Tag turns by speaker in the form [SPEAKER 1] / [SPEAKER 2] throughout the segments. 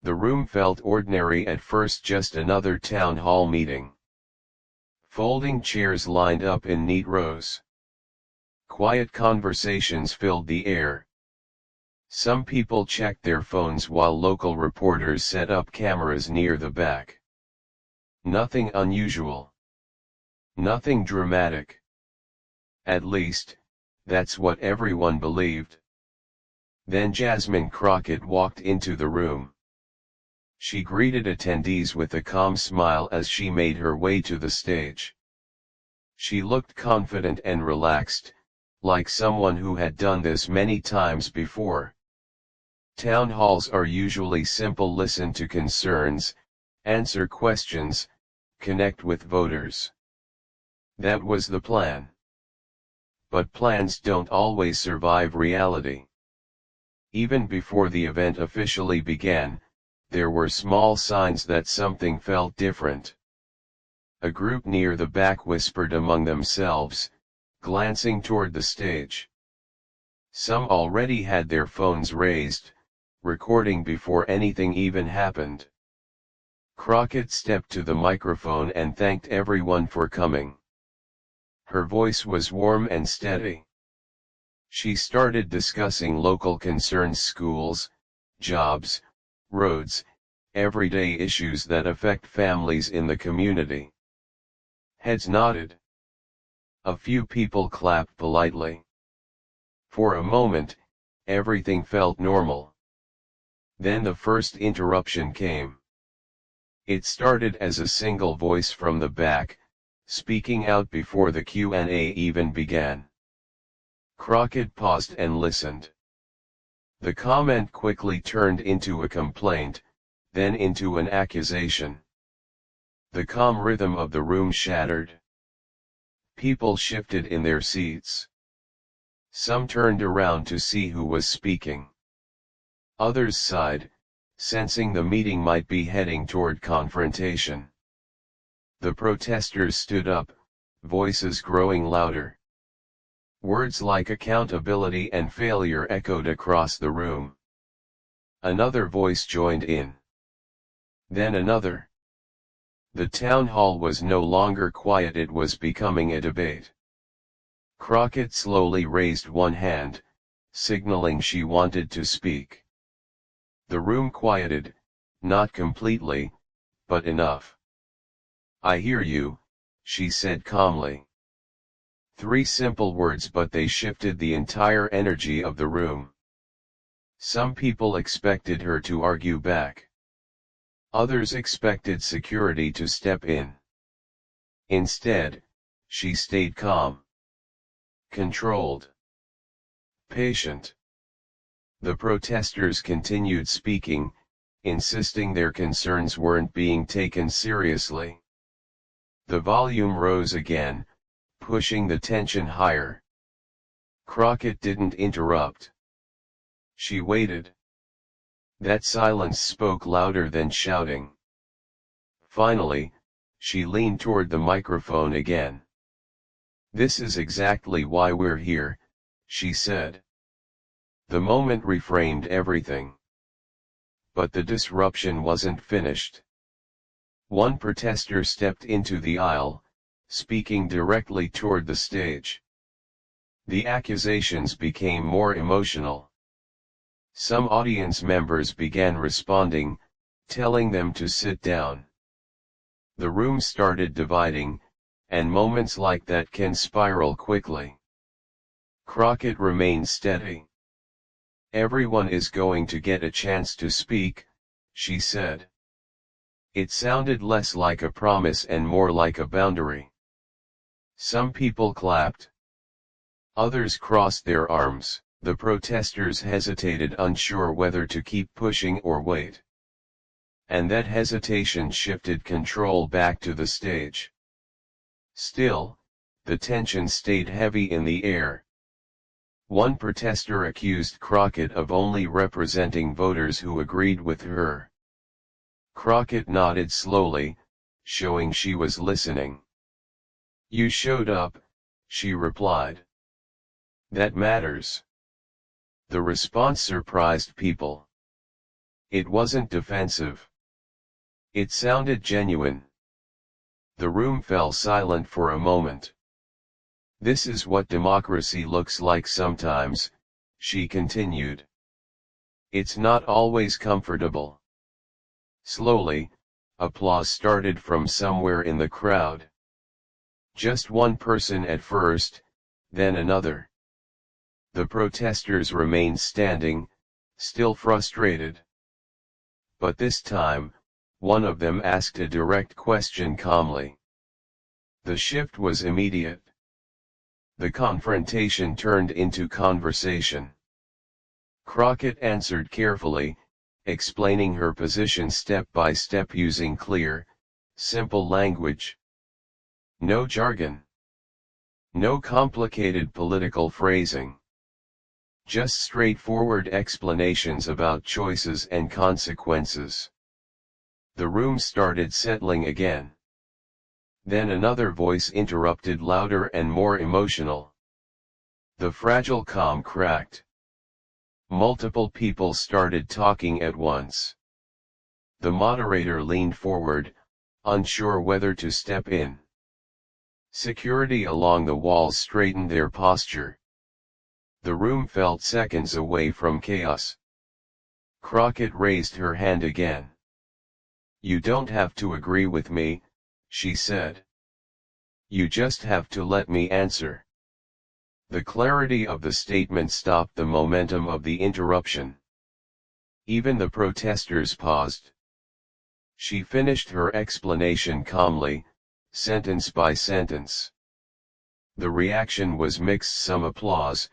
[SPEAKER 1] The room felt ordinary at first, just another town hall meeting. Folding chairs lined up in neat rows. Quiet conversations filled the air. Some people checked their phones while local reporters set up cameras near the back. Nothing unusual. Nothing dramatic. At least, that's what everyone believed. Then Jasmine Crockett walked into the room. She greeted attendees with a calm smile as she made her way to the stage. She looked confident and relaxed, like someone who had done this many times before. Town halls are usually simple: listen to concerns, answer questions, connect with voters. That was the plan. But plans don't always survive reality. Even before the event officially began, there were small signs that something felt different. A group near the back whispered among themselves, glancing toward the stage. Some already had their phones raised, recording before anything even happened. Crockett stepped to the microphone and thanked everyone for coming. Her voice was warm and steady. She started discussing local concerns: schools, jobs, roads, everyday issues that affect families in the community. Heads nodded. A few people clapped politely. For a moment, everything felt normal. Then the first interruption came. It started as a single voice from the back, speaking out before the Q&A even began. Crockett paused and listened. The comment quickly turned into a complaint, then into an accusation. The calm rhythm of the room shattered. People shifted in their seats. Some turned around to see who was speaking. Others sighed, sensing the meeting might be heading toward confrontation. The protesters stood up, voices growing louder. Words like accountability and failure echoed across the room. Another voice joined in. Then another. The town hall was no longer quiet, it was becoming a debate. Crockett slowly raised one hand, signaling she wanted to speak. The room quieted, not completely, but enough. "I hear you," she said calmly. 3 simple words, but they shifted the entire energy of the room. Some people expected her to argue back. Others expected security to step in. Instead, she stayed calm. Controlled. Patient. The protesters continued speaking, insisting their concerns weren't being taken seriously. The volume rose again, pushing the tension higher. Crockett didn't interrupt. She waited. That silence spoke louder than shouting. Finally, she leaned toward the microphone again. "This is exactly why we're here," she said. The moment reframed everything. But the disruption wasn't finished. One protester stepped into the aisle, speaking directly toward the stage. The accusations became more emotional. Some audience members began responding, telling them to sit down. The room started dividing, and moments like that can spiral quickly. Crockett remained steady. "Everyone is going to get a chance to speak," she said. It sounded less like a promise and more like a boundary. Some people clapped. Others crossed their arms. The protesters hesitated, unsure whether to keep pushing or wait. And that hesitation shifted control back to the stage. Still, the tension stayed heavy in the air. One protester accused Crockett of only representing voters who agreed with her. Crockett nodded slowly, showing she was listening. "You showed up," she replied. "That matters." The response surprised people. It wasn't defensive. It sounded genuine. The room fell silent for a moment. "This is what democracy looks like sometimes," she continued. "It's not always comfortable." Slowly, applause started from somewhere in the crowd. Just one person at first, then another. The protesters remained standing, still frustrated. But this time, one of them asked a direct question calmly. The shift was immediate. The confrontation turned into conversation. Crockett answered carefully, explaining her position step by step using clear, simple language. No jargon. No complicated political phrasing. Just straightforward explanations about choices and consequences. The room started settling again. Then another voice interrupted, louder and more emotional. The fragile calm cracked. Multiple people started talking at once. The moderator leaned forward, unsure whether to step in. Security along the walls straightened their posture. The room felt seconds away from chaos. Crockett raised her hand again. "You don't have to agree with me," she said. "You just have to let me answer." The clarity of the statement stopped the momentum of the interruption. Even the protesters paused. She finished her explanation calmly, sentence by sentence. The reaction was mixed, some applause,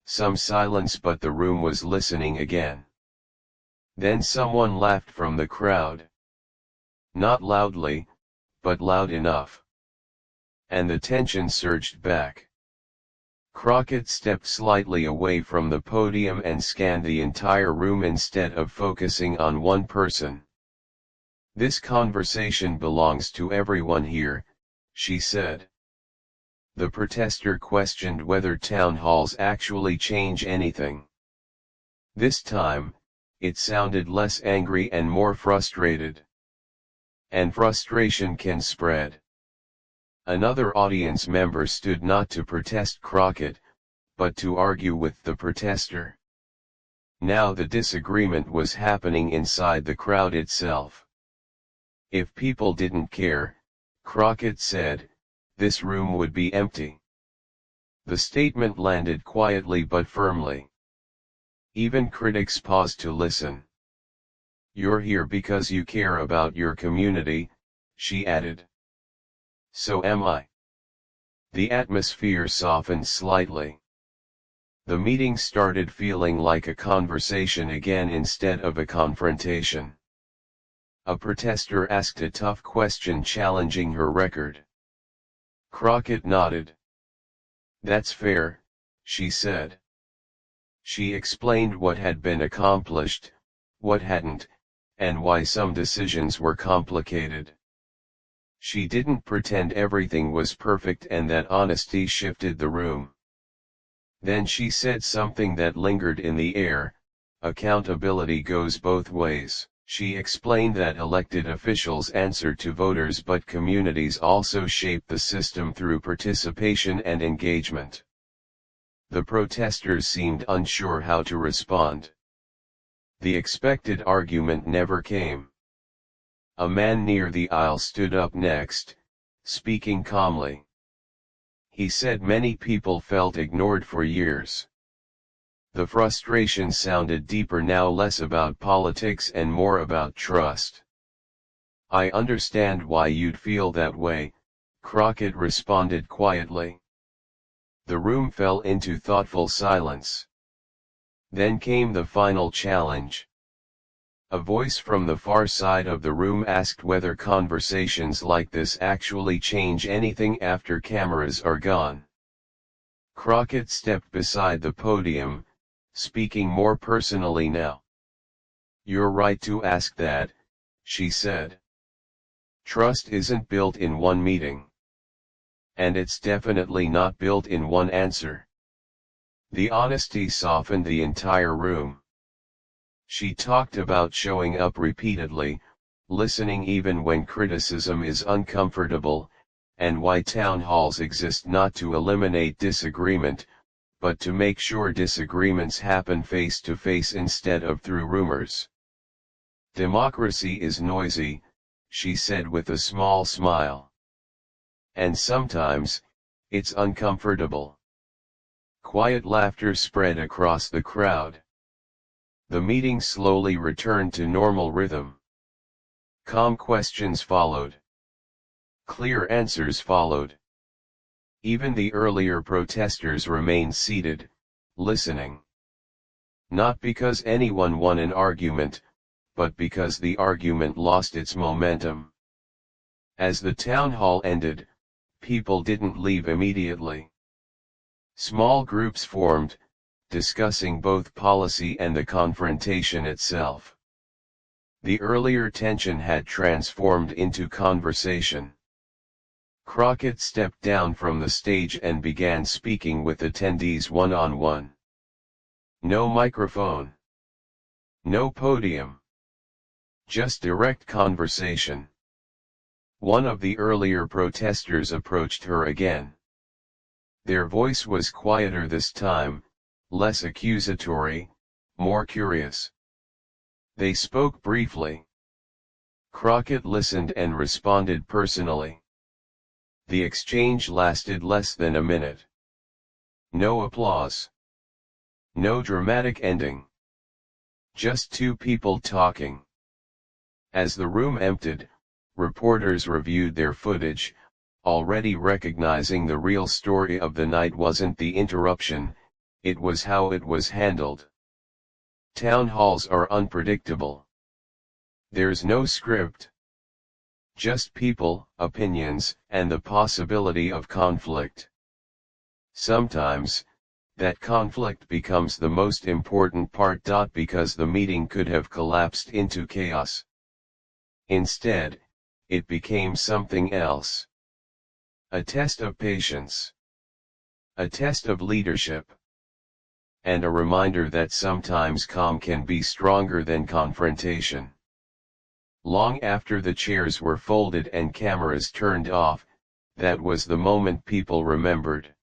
[SPEAKER 1] some silence, but the room was listening again. Then someone laughed from the crowd. Not loudly, but loud enough. And the tension surged back. Crockett stepped slightly away from the podium and scanned the entire room instead of focusing on one person. "This conversation belongs to everyone here," she said. The protester questioned whether town halls actually change anything. This time, it sounded less angry and more frustrated. And frustration can spread. Another audience member stood not to protest Crockett, but to argue with the protester. Now the disagreement was happening inside the crowd itself. If people didn't care, Crockett said, this room would be empty. The statement landed quietly but firmly. Even critics paused to listen. "You're here because you care about your community," she added. "So am I." The atmosphere softened slightly. The meeting started feeling like a conversation again instead of a confrontation. A protester asked a tough question challenging her record. Crockett nodded. "That's fair," she said. She explained what had been accomplished, what hadn't, and why some decisions were complicated. She didn't pretend everything was perfect, and that honesty shifted the room. Then she said something that lingered in the air: accountability goes both ways. She explained that elected officials answer to voters, but communities also shape the system through participation and engagement. The protesters seemed unsure how to respond. The expected argument never came. A man near the aisle stood up next, speaking calmly. He said many people felt ignored for years. The frustration sounded deeper now, less about politics and more about trust. "I understand why you'd feel that way," Crockett responded quietly. The room fell into thoughtful silence. Then came the final challenge. A voice from the far side of the room asked whether conversations like this actually change anything after cameras are gone. Crockett stepped beside the podium, speaking more personally now. "You're right to ask that," she said. "Trust isn't built in one meeting. And it's definitely not built in one answer." The honesty softened the entire room. She talked about showing up repeatedly, listening even when criticism is uncomfortable, and why town halls exist not to eliminate disagreement, but to make sure disagreements happen face to face instead of through rumors. Democracy is noisy, she said with a small smile. And sometimes, it's uncomfortable. Quiet laughter spread across the crowd. The meeting slowly returned to normal rhythm. Calm questions followed. Clear answers followed. Even the earlier protesters remained seated, listening. Not because anyone won an argument, but because the argument lost its momentum. As the town hall ended, people didn't leave immediately. Small groups formed, discussing both policy and the confrontation itself. The earlier tension had transformed into conversation. Crockett stepped down from the stage and began speaking with attendees one-on-one. No microphone. No podium. Just direct conversation. One of the earlier protesters approached her again. Their voice was quieter this time, less accusatory, more curious. They spoke briefly. Crockett listened and responded personally. The exchange lasted less than a minute. No applause. No dramatic ending. Just two people talking. As the room emptied, reporters reviewed their footage, already recognizing the real story of the night wasn't the interruption, it was how it was handled. Town halls are unpredictable. There's no script. Just people, opinions, and the possibility of conflict. Sometimes, that conflict becomes the most important part. Because the meeting could have collapsed into chaos. Instead, it became something else. A test of patience. A test of leadership. And a reminder that sometimes calm can be stronger than confrontation. Long after the chairs were folded and cameras turned off, that was the moment people remembered.